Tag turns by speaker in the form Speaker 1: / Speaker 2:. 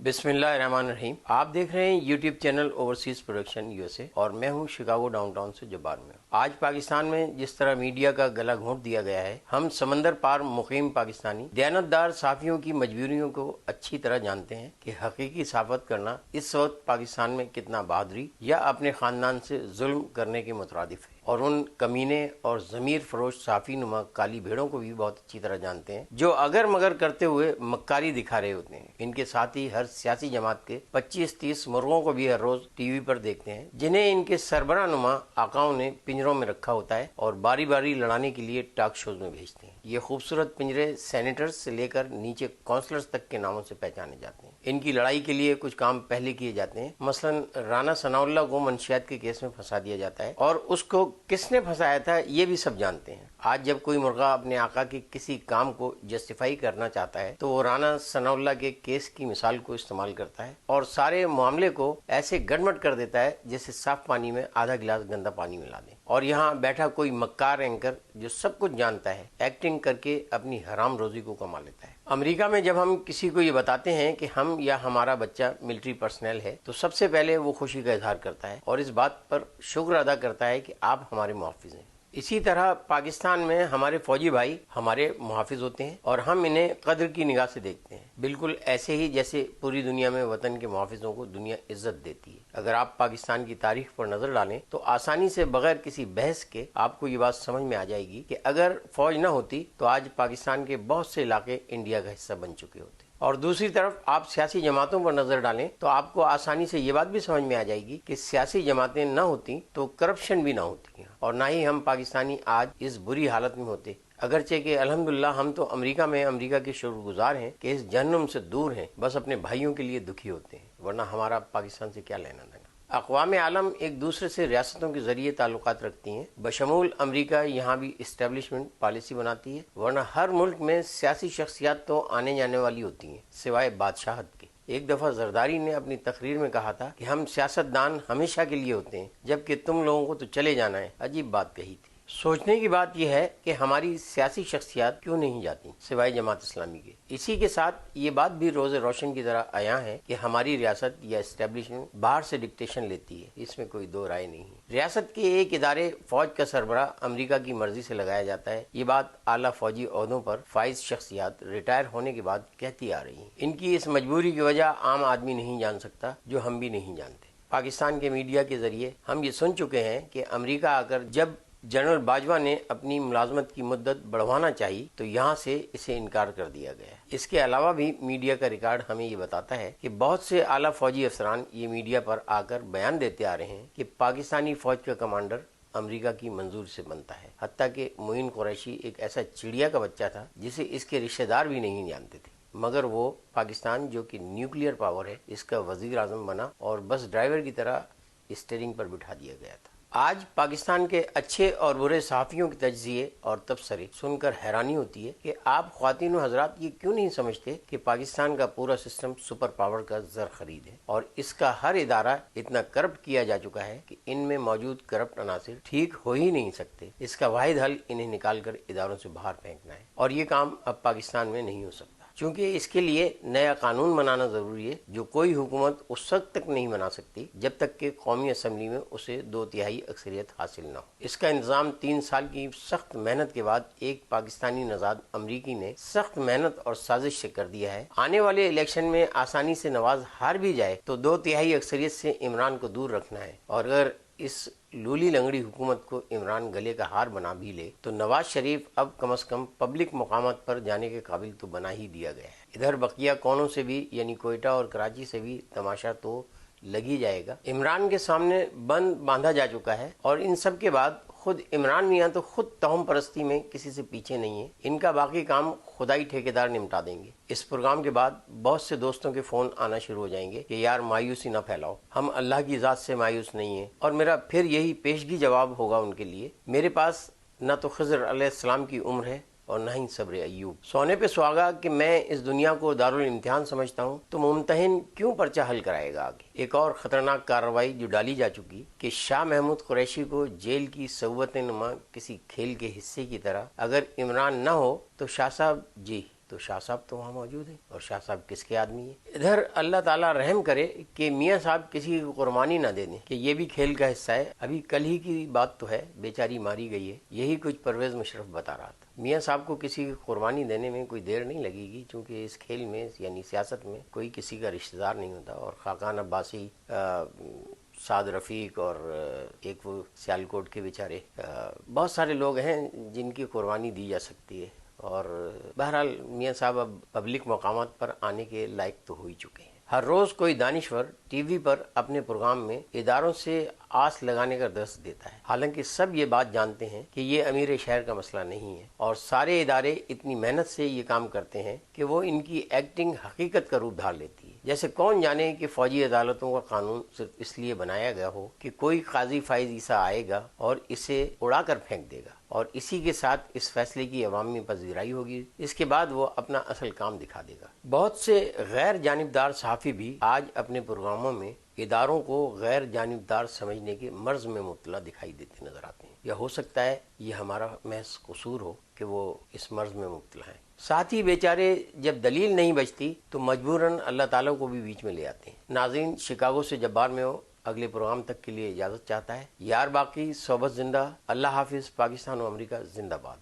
Speaker 1: बिस्मिल्लाहिर्रहमानिर्रहीम। आप देख रहे हैं YouTube channel overseas production USA और मैं हूं शिकागो डाउनटाउन से जब्बार में। आज पाकिस्तान में जिस तरह मीडिया का गला घोंट दिया गया है, हम समंदर पार मुकीम पाकिस्तानी दयानतदार साफियों की मजबूरियों को अच्छी तरह जानते हैं कि हकीकी सहाफत करना इस वक्त पाकिस्तान में कितना बहादुरी या अपने खानदान से जुल्म करने के मुतरादिफ है। और उन कमीने और ज़मीर फरोश साफ़ी नुमा काली भेड़ों को भी बहुत अच्छी तरह जानते हैं जो अगर मगर करते हुए मक्कारी दिखा रहे होते हैं। इनके साथ ही हर सियासी जमात के 25-30 मुर्गों को भी हर रोज टीवी पर देखते हैं, जिन्हें इनके सरबरा नुमा आकाओं ने पिंजरों में रखा होता है और बारी बारी लड़ाने के लिए टॉक शोज में भेजते हैं। ये खूबसूरत पिंजरे सेनेटर्स से लेकर नीचे काउंसलर्स तक के नामों से पहचाने जाते हैं। इनकी लड़ाई के लिए कुछ काम पहले किए जाते हैं। मसलन राना सनाउल्लाह को मंशियात के केस में फंसा दिया जाता है और उसको किसने फंसाया था ये भी सब जानते हैं। आज जब कोई मुर्गा अपने आका के किसी काम को जस्टिफाई करना चाहता है तो वो राना सनाउल्लाह के केस की मिसाल को इस्तेमाल करता है और सारे मामले को ऐसे गड़मट कर देता है जैसे साफ पानी में आधा गिलास गंदा पानी मिला दे। और यहाँ बैठा कोई मक्कार एंकर जो सब कुछ जानता है, एक्टिंग करके अपनी हराम रोजी को कमा लेता है। अमेरिका में जब हम किसी को ये बताते हैं कि हम या हमारा बच्चा मिलिट्री पर्सनल है तो सबसे पहले वो खुशी का इजहार करता है और इस बात पर शुक्र अदा करता है कि आप हमारे मुहाफिज हैं। इसी तरह पाकिस्तान में हमारे फौजी भाई हमारे मुहाफिज होते हैं और हम इन्हें कद्र की निगाह से देखते हैं, बिल्कुल ऐसे ही जैसे पूरी दुनिया में वतन के मुहाफिजों को दुनिया इज्जत देती है। अगर आप पाकिस्तान की तारीख पर नजर डालें तो आसानी से बगैर किसी बहस के आपको ये बात समझ में आ जाएगी कि अगर फौज न होती तो आज पाकिस्तान के बहुत से इलाके इंडिया का हिस्सा बन चुके होते। और दूसरी तरफ आप सियासी जमातों पर नजर डालें तो आपको आसानी से ये बात भी समझ में आ जाएगी कि सियासी जमातें न होती तो करप्शन भी ना होती और ना ही हम पाकिस्तानी आज इस बुरी हालत में होते। अगरचे कि अल्हम्दुलिल्लाह हम तो अमेरिका के शुक्रगुजार हैं कि इस जहन्नुम से दूर हैं, बस अपने भाइयों के लिए दुखी होते हैं, वरना हमारा पाकिस्तान से क्या लेना देना। अक़वाम आलम एक दूसरे से रियासतों के जरिए ताल्लुकात रखती हैं, बशमूल अमेरिका यहाँ भी इस्टेब्लिशमेंट पॉलिसी बनाती है, वरना हर मुल्क में सियासी शख्सियात तो आने जाने वाली होती हैं सिवाय बादशाहत के। एक दफा जरदारी ने अपनी तकरीर में कहा था कि हम सियासतदान हमेशा के लिए होते हैं जबकि तुम लोगों को तो चले जाना है। अजीब बात कही थी। सोचने की बात यह है कि हमारी सियासी शख्सियात क्यों नहीं जाती सिवाय जमात इस्लामी के। इसी के साथ ये बात भी रोज़े रोशन की तरह आया है कि हमारी रियासत या एस्टेब्लिशमेंट बाहर से डिक्टेशन लेती है, इसमें कोई दो राय नहीं है। रियासत के एक इदारे फौज का सरबरा अमेरिका की मर्जी से लगाया जाता है। ये बात आला फौजी ओहदों पर फाइज शख्सियात रिटायर होने के बाद कहती आ रही है। इनकी इस मजबूरी की वजह आम आदमी नहीं जान सकता, जो हम भी नहीं जानते। पाकिस्तान के मीडिया के जरिए हम ये सुन चुके हैं कि अमेरिका आकर जब जनरल बाजवा ने अपनी मुलाजमत की मुद्दत बढ़वाना चाहिए तो यहाँ से इसे इनकार कर दिया गया। इसके अलावा भी मीडिया का रिकॉर्ड हमें ये बताता है कि बहुत से आला फौजी अफसरान ये मीडिया पर आकर बयान देते आ रहे हैं कि पाकिस्तानी फौज का कमांडर अमेरिका की मंजूर से बनता है। हत्ता कि मोइन कुरैशी एक ऐसा चिड़िया का बच्चा था जिसे इसके रिश्तेदार भी नहीं जानते थे, मगर वो पाकिस्तान जो कि न्यूक्लियर पावर है इसका वजीर आजम बना और बस ड्राइवर की तरह स्टीयरिंग पर बिठा दिया गया था। आज पाकिस्तान के अच्छे और बुरे सहाफ़ियों के तज्ज़िये और तबसरे सुनकर हैरानी होती है कि आप ख्वातीन व हज़रात ये क्यों नहीं समझते कि पाकिस्तान का पूरा सिस्टम सुपर पावर का ज़र खरीद है और इसका हर इदारा इतना करप्ट किया जा चुका है कि इनमें मौजूद करप्ट अनासिर ठीक हो ही नहीं सकते। इसका वाहिद हल इन्हें निकाल कर इदारों से बाहर फेंकना है और ये काम अब पाकिस्तान में नहीं हो सकता, क्योंकि इसके लिए नया कानून बनाना जरूरी है जो कोई हुकूमत उस वक्त तक नहीं बना सकती जब तक कि कौमी असम्बली में उसे 2/3 अक्सरियत हासिल न हो। इसका इंतजाम 3 साल की सख्त मेहनत के बाद एक पाकिस्तानी नजाद अमरीकी ने सख्त मेहनत और साजिश से कर दिया है। आने वाले इलेक्शन में आसानी से नवाज हार भी जाए तो 2/3 अक्सरियत से इमरान को दूर रखना है और अगर इस लूली लंगड़ी हुकूमत को इमरान गले का हार बना भी ले तो नवाज शरीफ अब कम से कम पब्लिक मुकामात पर जाने के काबिल तो बना ही दिया गया है। इधर बकिया कोनों से भी यानी कोयटा और कराची से भी तमाशा तो लग ही जाएगा। इमरान के सामने बंद बांधा जा चुका है और इन सब के बाद खुद इमरान मियाँ तो खुद तहम परस्ती में किसी से पीछे नहीं है। इनका बाकी काम खुदाई ठेकेदार निपटा देंगे। इस प्रोग्राम के बाद बहुत से दोस्तों के फोन आना शुरू हो जाएंगे कि यार मायूसी ना फैलाओ, हम अल्लाह की ज़ात से मायूस नहीं है। और मेरा फिर यही पेशगी जवाब होगा उनके लिए, मेरे पास न तो खिज़र अलैहिस्सलाम की उम्र है और न ही सब्र अय्यूब। सोने पे सुहागा कि मैं इस दुनिया को दारुल इम्तिहान समझता हूँ तो मुमतहिन क्यों पर्चा हल कराएगा आगे। एक और खतरनाक कार्रवाई जो डाली जा चुकी कि शाह महमूद कुरैशी को जेल की सौवत नुमा किसी खेल के हिस्से की तरह, अगर इमरान न हो तो शाह साहब जी تو شاہ صاحب تو وہاں موجود ہیں، اور شاہ صاحب کس کے آدمی ہیں؟ ادھر اللہ تعالیٰ رحم کرے کہ میاں صاحب کسی کی قربانی نہ دے دیں کہ یہ بھی کھیل کا حصہ ہے۔ ابھی کل ہی کی بات تو ہے، بیچاری ماری گئی ہے، یہی کچھ پرویز مشرف بتا رہا تھا۔ میاں صاحب کو کسی کی قربانی دینے میں کوئی دیر نہیں لگے گی، چونکہ اس کھیل میں یعنی سیاست میں کوئی کسی کا رشتہ دار نہیں ہوتا، اور خاقان عباسی، سعد رفیق، اور ایک وہ سیالکوٹ کے بیچارے، بہت سارے لوگ ہیں جن کی قربانی دی جا سکتی ہے، اور بہرحال میاں صاحب اب پبلک مقامات پر آنے کے لائق تو ہو ہی چکے ہیں۔ ہر روز کوئی دانشور ٹی وی پر اپنے پروگرام میں اداروں سے آس لگانے کا درس دیتا ہے، حالانکہ سب یہ بات جانتے ہیں کہ یہ امیر شہر کا مسئلہ نہیں ہے، اور سارے ادارے اتنی محنت سے یہ کام کرتے ہیں کہ وہ ان کی ایکٹنگ حقیقت کا روپ دھار لیتی ہے۔ جیسے کون جانے کہ فوجی عدالتوں کا قانون صرف اس لیے بنایا گیا ہو کہ کوئی قاضی فائز عیسیٰ آئے گا اور اسے اڑا کر پھینک دے گا، اور اسی کے ساتھ اس فیصلے کی عوامی پذیرائی ہوگی، اس کے بعد وہ اپنا اصل کام دکھا دے گا۔ بہت سے غیر جانبدار صحافی بھی آج اپنے پروگراموں میں اداروں کو غیر جانبدار سمجھنے کے مرض میں مبتلا دکھائی دیتے نظر آتے ہیں، یا ہو سکتا ہے یہ ہمارا محض قصور ہو کہ وہ اس مرض میں مبتلا ہیں۔ ساتھ ہی بیچارے جب دلیل نہیں بچتی تو مجبوراً اللہ تعالیٰ کو بھی بیچ میں لے آتے ہیں۔ ناظرین، شکاگو سے جبار میں ہو اگلے پروگرام تک کے لیے اجازت چاہتا ہے۔ یار باقی صحبت زندہ، اللہ حافظ، پاکستان و امریکہ زندہ باد۔